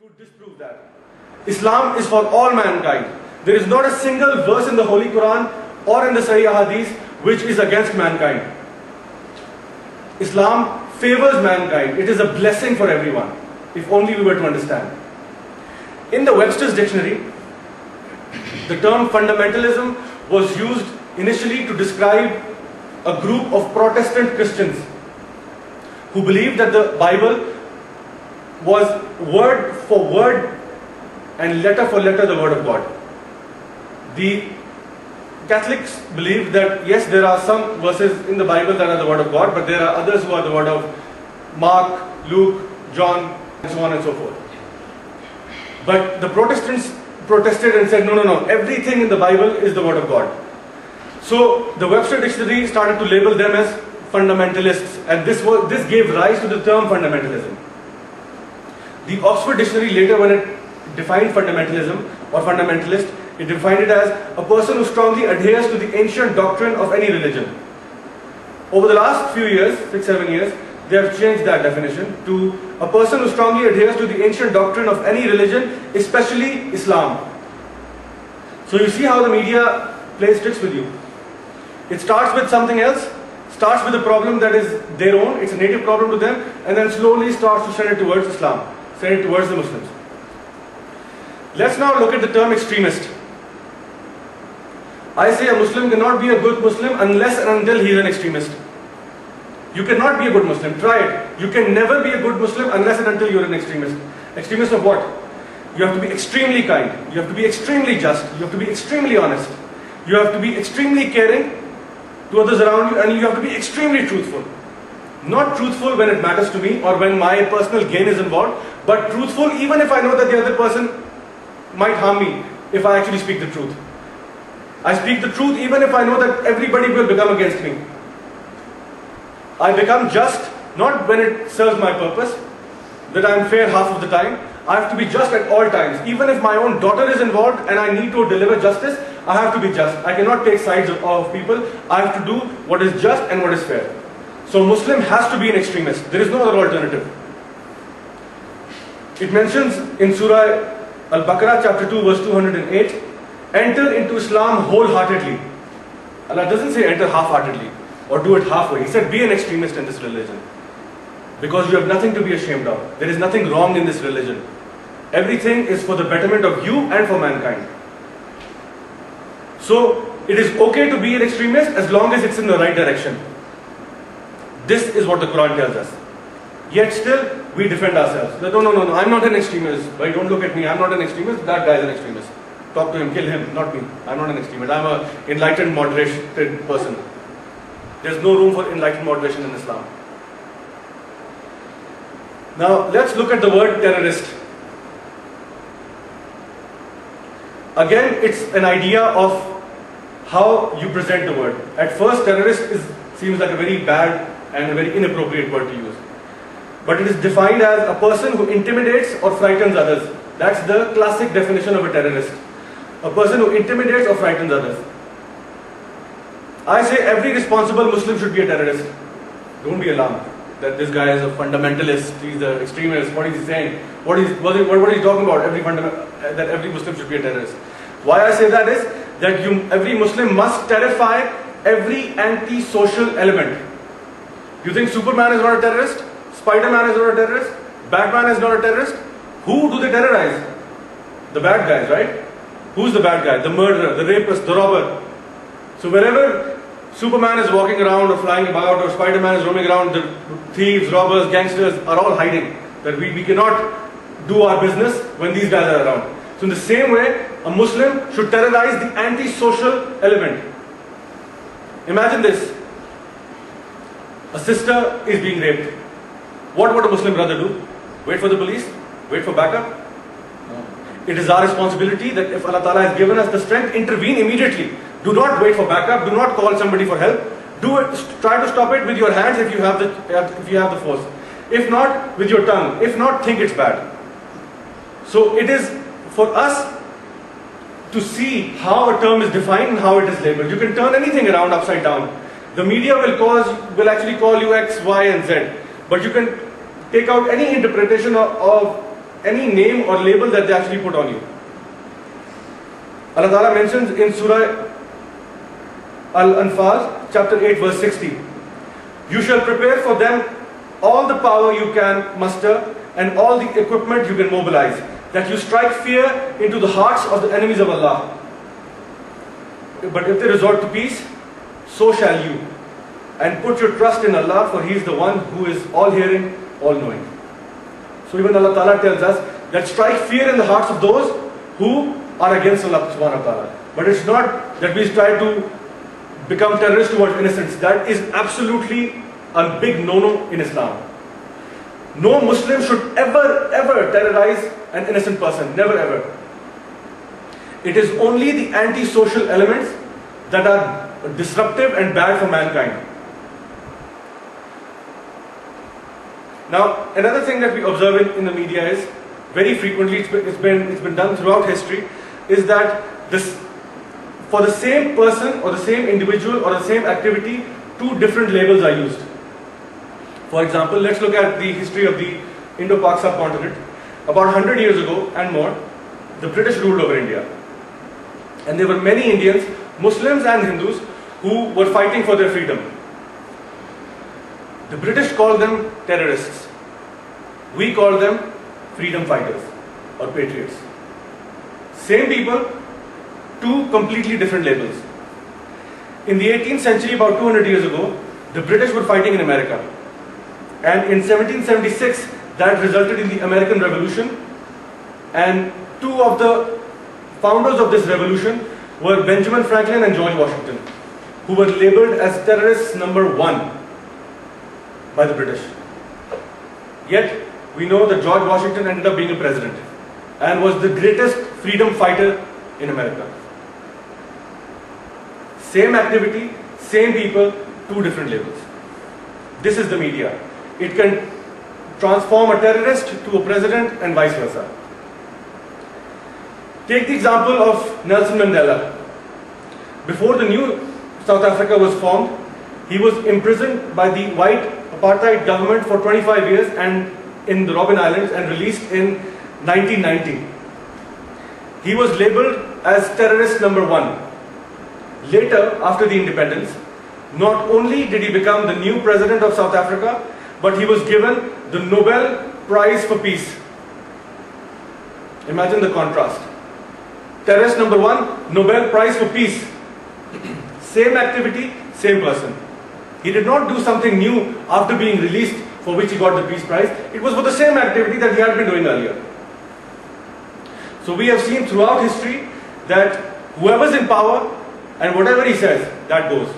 to disprove that. Islam is for all mankind. There is not a single verse in the Holy Quran or in the Sahih Hadith which is against mankind. Islam favors mankind. It is a blessing for everyone, if only we were to understand. In the Webster's Dictionary, the term fundamentalism was used initially to describe a group of Protestant Christians who believed that the Bible was word for word and letter for letter the word of God. The Catholics believe that yes, there are some verses in the Bible that are the word of God, but there are others who are the word of Mark, Luke, John, and so on and so forth. But the Protestants protested and said, no, everything in the Bible is the word of God. So the Webster Dictionary started to label them as fundamentalists, and this gave rise to the term fundamentalism. The Oxford Dictionary later, when it defined fundamentalism or fundamentalist, it defined it as a person who strongly adheres to the ancient doctrine of any religion. Over the last few years, 6-7 years, they have changed that definition to a person who strongly adheres to the ancient doctrine of any religion, especially Islam. So you see how the media plays tricks with you. It starts with something else, starts with a problem that is their own, it's a native problem to them, and then slowly starts to send it towards Islam, send it towards the Muslims. Let's now look at the term extremist. I say a Muslim cannot be a good Muslim unless and until he is an extremist. You cannot be a good Muslim, try it. You can never be a good Muslim unless and until you are an extremist. Extremist of what? You have to be extremely kind, you have to be extremely just, you have to be extremely honest, you have to be extremely caring to others around you, and you have to be extremely truthful. Not truthful when it matters to me or when my personal gain is involved, but truthful even if I know that the other person might harm me if I actually speak the truth. I speak the truth even if I know that everybody will become against me. I become just not when it serves my purpose, that I am fair half of the time. I have to be just at all times. Even if my own daughter is involved and I need to deliver justice, I have to be just. I cannot take sides of people. I have to do what is just and what is fair. So Muslim has to be an extremist. There is no other alternative. It mentions in Surah Al-Baqarah chapter 2 verse 208, enter into Islam wholeheartedly. Allah doesn't say enter half-heartedly or do it halfway. He said be an extremist in this religion, because you have nothing to be ashamed of. There is nothing wrong in this religion. Everything is for the betterment of you and for mankind. So it is okay to be an extremist as long as it's in the right direction. This is what the Quran tells us. Yet still we defend ourselves. That, no, I'm not an extremist. Why don't look at me, I'm not an extremist, that guy is an extremist. Talk to him, kill him, not me. I'm not an extremist. I'm an enlightened, moderated person. There's no room for enlightened moderation in Islam. Now let's look at the word terrorist. Again, it's an idea of how you present the word. At first, terrorist seems like a very bad and a very inappropriate word to use. But it is defined as a person who intimidates or frightens others. That's the classic definition of a terrorist. A person who intimidates or frightens others. I say every responsible Muslim should be a terrorist. Don't be alarmed that this guy is a fundamentalist, he's an extremist, what is he saying? What is he talking about? That every Muslim should be a terrorist. Why I say that is that every Muslim must terrify every anti-social element. You think Superman is not a terrorist? Spider-Man is not a terrorist? Batman is not a terrorist? Who do they terrorize? The bad guys, right? Who's the bad guy? The murderer, the rapist, the robber. So wherever Superman is walking around or flying about, or Spider-Man is roaming around, the thieves, robbers, gangsters are all hiding. That we cannot do our business when these guys are around. So in the same way, a Muslim should terrorize the anti-social element. Imagine this. A sister is being raped. What would a Muslim brother do? Wait for the police? Wait for backup? No. It is our responsibility that if Allah Ta'ala has given us the strength, intervene immediately. Do not wait for backup. Do not call somebody for help. Do it. Try to stop it with your hands if you have the force. If not, with your tongue. If not, think it's bad. So it is for us to see how a term is defined and how it is labeled. You can turn anything around upside down. The media will actually call you X, Y, and Z. But you can take out any interpretation of any name or label that they actually put on you. Allah Ta'ala mentions in Surah Al-Anfal, chapter 8, verse 60, "You shall prepare for them all the power you can muster and all the equipment you can mobilize, that you strike fear into the hearts of the enemies of Allah. But if they resort to peace, so shall you. And put your trust in Allah, for He is the one who is all hearing, all knowing." So even Allah Ta'ala tells us that strike fear in the hearts of those who are against Allah Subhanahu wa Ta'ala. But it's not that we try to become terrorists towards innocents. That is absolutely a big no-no in Islam. No Muslim should ever terrorize an innocent person. Never ever. It is only the anti-social elements that are disruptive and bad for mankind. Now, another thing that we observe in the media is, very frequently, it's been done throughout history, is that for the same person or the same individual or the same activity, two different labels are used. For example, let's look at the history of the Indo-Pak subcontinent. About 100 years ago and more, the British ruled over India. And there were many Indians, Muslims and Hindus, who were fighting for their freedom. The British called them terrorists. We call them freedom fighters or patriots. Same people, two completely different labels. In the 18th century, about 200 years ago, the British were fighting in America. And in 1776, that resulted in the American Revolution. And two of the founders of this revolution were Benjamin Franklin and George Washington, who were labeled as terrorists number 1 by the British. Yet, we know that George Washington ended up being a president and was the greatest freedom fighter in America. Same activity, same people, two different labels. This is the media. It can transform a terrorist to a president and vice versa. Take the example of Nelson Mandela. Before the new South Africa was formed, he was imprisoned by the white apartheid government for 25 years and in the Robben Islands and released in 1990. He was labeled as terrorist number 1. Later, after the independence, not only did he become the new president of South Africa, but he was given the Nobel Prize for Peace. Imagine the contrast. Terrorist number 1, Nobel Prize for Peace. Same activity, same person. He did not do something new after being released for which he got the Peace Prize. It was for the same activity that he had been doing earlier. So we have seen throughout history that whoever's in power and whatever he says, that goes.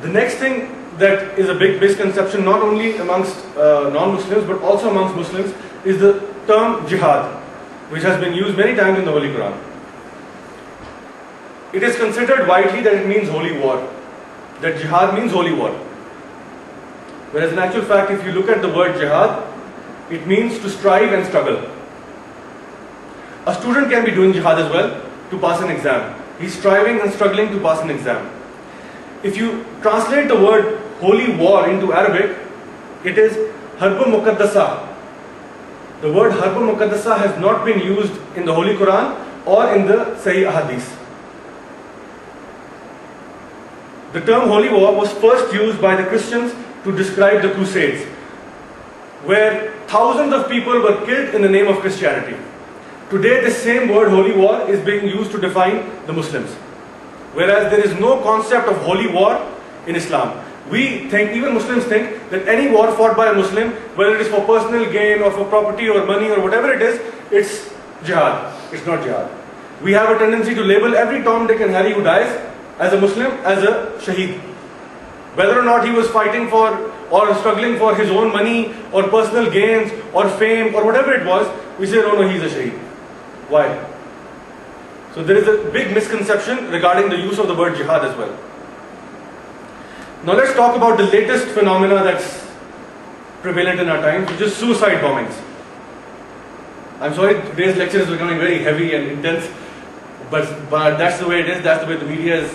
The next thing that is a big misconception, not only amongst non-Muslims but also amongst Muslims, is the term jihad, which has been used many times in the Holy Quran. It is considered widely that it means holy war, that jihad means holy war. Whereas in actual fact, if you look at the word jihad, it means to strive and struggle. A student can be doing jihad as well to pass an exam. He's striving and struggling to pass an exam. If you translate the word holy war into Arabic, it is Harb Muqaddasa. The word Harb Muqaddasa has not been used in the Holy Quran or in the Sahih Hadith. The term holy war was first used by the Christians to describe the Crusades, where thousands of people were killed in the name of Christianity. Today, the same word holy war is being used to define the Muslims. Whereas there is no concept of holy war in Islam. We think, even Muslims think, that any war fought by a Muslim, whether it is for personal gain or for property or money or whatever it is, it's jihad. It's not jihad. We have a tendency to label every Tom, Dick and Harry who dies as a Muslim as a shaheed. Whether or not he was fighting for or struggling for his own money or personal gains or fame or whatever it was, we say, no, he's a shaheed. Why? So there is a big misconception regarding the use of the word jihad as well. Now let's talk about the latest phenomena that's prevalent in our times, which is suicide bombings. I'm sorry, today's lecture is becoming very heavy and intense, but that's the way it is, that's the way the media is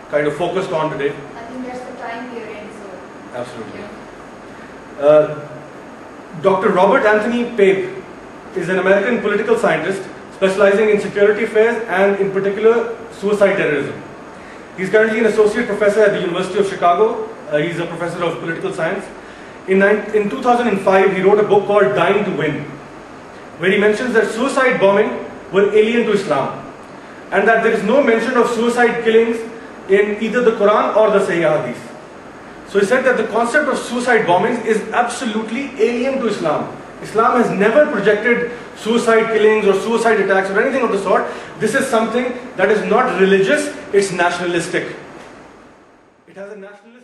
kind of focused on today. I think that's the time we are in, so. Absolutely. Yeah. Dr. Robert Anthony Pape is an American political scientist specializing in security affairs and in particular suicide terrorism. He's currently an associate professor at the University of Chicago. He's a professor of political science. In 2005, he wrote a book called Dying to Win, where he mentions that suicide bombing were alien to Islam, and that there is no mention of suicide killings in either the Quran or the Sahih Hadith. So he said that the concept of suicide bombings is absolutely alien to Islam. Islam has never projected suicide killings or suicide attacks or anything of the sort. This is something that is not religious, it's nationalistic. It has a nationalistic